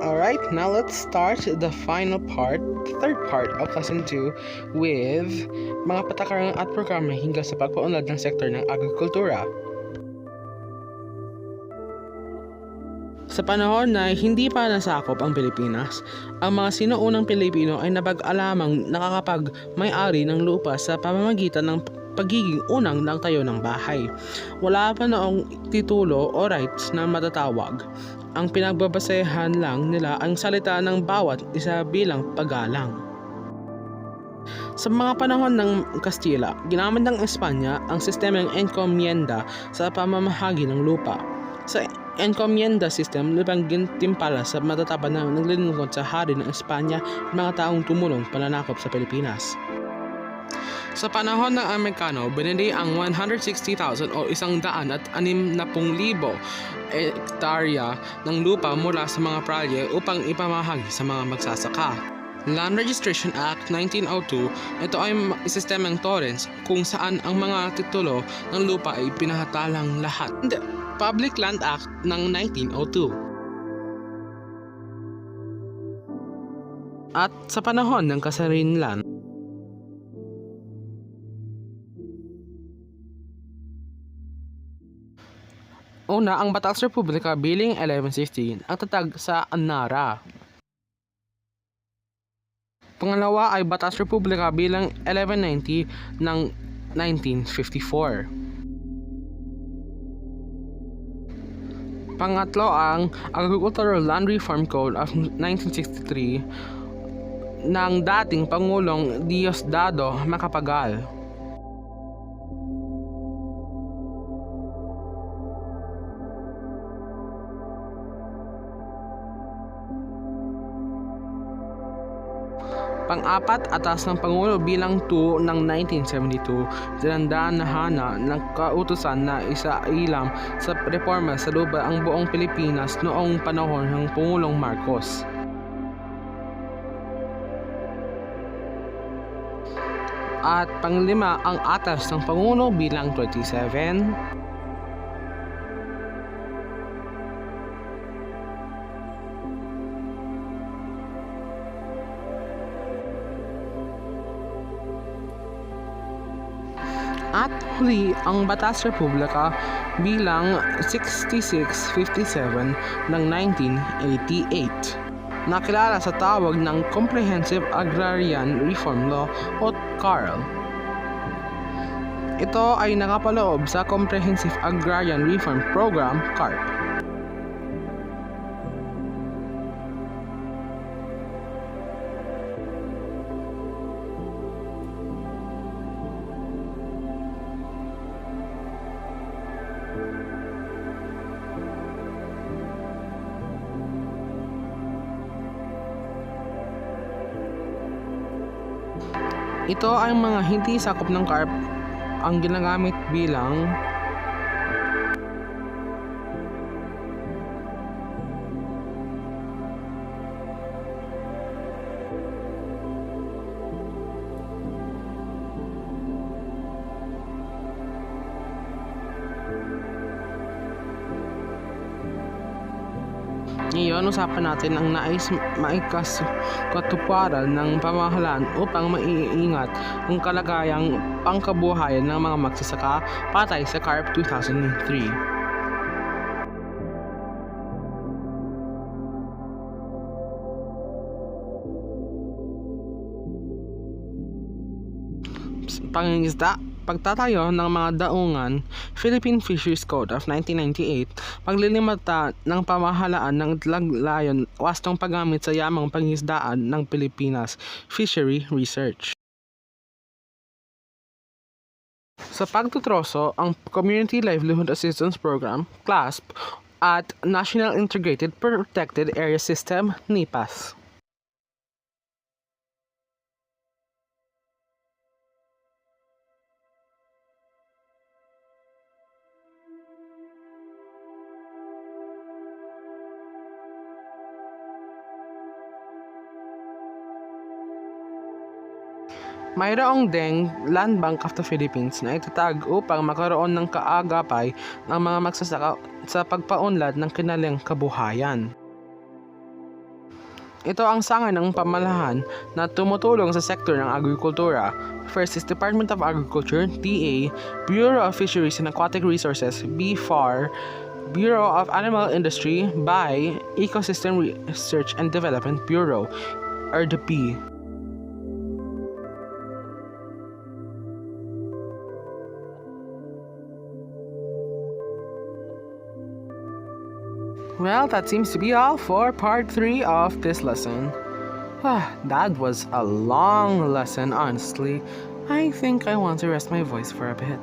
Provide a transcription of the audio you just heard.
Alright, now let's start the final part, the third part of Lesson 2 with mga patakaran at programa hinggil sa pagpaunlad ng sektor ng agrikultura. Sa panahon na hindi pa nasakop ang Pilipinas, ang mga sinuunang Pilipino ay napag-alamang nakakapag-may-ari ng lupa sa pamamagitan ng pagiging unang nagtayo ng bahay. Wala pa noong titulo o rights na matatawag. Ang pinagbabasehan lang nila ang salita ng bawat isa bilang paggalang. Sa mga panahon ng Kastila, ginamit ng Espanya ang sistemang encomienda sa pamamahagi ng lupa. Sa encomienda system, lupang gintimpala sa matatapad na naglilingkod sa hari ng Espanya at mga taong tumulong pananakop sa Pilipinas. Sa panahon ng Amerikano, binili ang 160,000 o 160,000 hektarya ng lupa mula sa mga pralye upang ipamahagi sa mga magsasaka. Land Registration Act 1902, ito ay sistemang torrents kung saan ang mga titulo ng lupa ay pinahatalang lahat. And Public Land Act ng 1902. At sa panahon ng kasarinlan, una, ang Batas Republika bilang 1116 ang tatag sa Anara. Pangalawa ay Batas Republika bilang 1190 ng 1954. Pangatlo ang Agricultural Land Reform Code of 1963 ng dating Pangulong Diosdado Macapagal. Pang-apat, Atas ng Pangulo bilang 2 ng 1972, tinandanahan ng kautusan na isailam sa reforma sa lupa ang buong Pilipinas noong panahon ng Pangulong Marcos. At panglima, ang Atas ng Pangulo bilang 27. At huli, ang Batas Republika bilang 6657 ng 1988, nakilala sa tawag ng Comprehensive Agrarian Reform Law o CARL. Ito ay nakapaloob sa Comprehensive Agrarian Reform Program, CARP. Ito ay mga hindi sakop ng CARP ang ginagamit bilang Ngayon, usapan natin ang nais maikasatuparan ng pamahalaan upang maiingat ang kalagayang pangkabuhayan ng mga magsasaka patay sa CARP 2003. Pangingisda, pagtatayo ng mga daungan, Philippine Fisheries Code of 1998, paglilimata ng pamahalaan ng laglayon wastong paggamit sa yamang pangingisdaan ng Pilipinas, Fishery Research. Sa pagtutroso, ang Community Livelihood Assistance Program, CLASP, at National Integrated Protected Area System, NIPAS. Mayroong ding Land Bank of the Philippines na itatag upang makaroon ng kaagapay ng mga magsasaka sa pagpaunlad ng kanilang kabuhayan. Ito ang sanga ng pamalahan na tumutulong sa sektor ng agrikultura. First is Department of Agriculture, DA, Bureau of Fisheries and Aquatic Resources, BFAR, Bureau of Animal Industry, BAI, Ecosystem Research and Development Bureau, or the B. Well, that seems to be all for part 3 of this lesson. That was a long lesson, honestly. I think I want to rest my voice for a bit.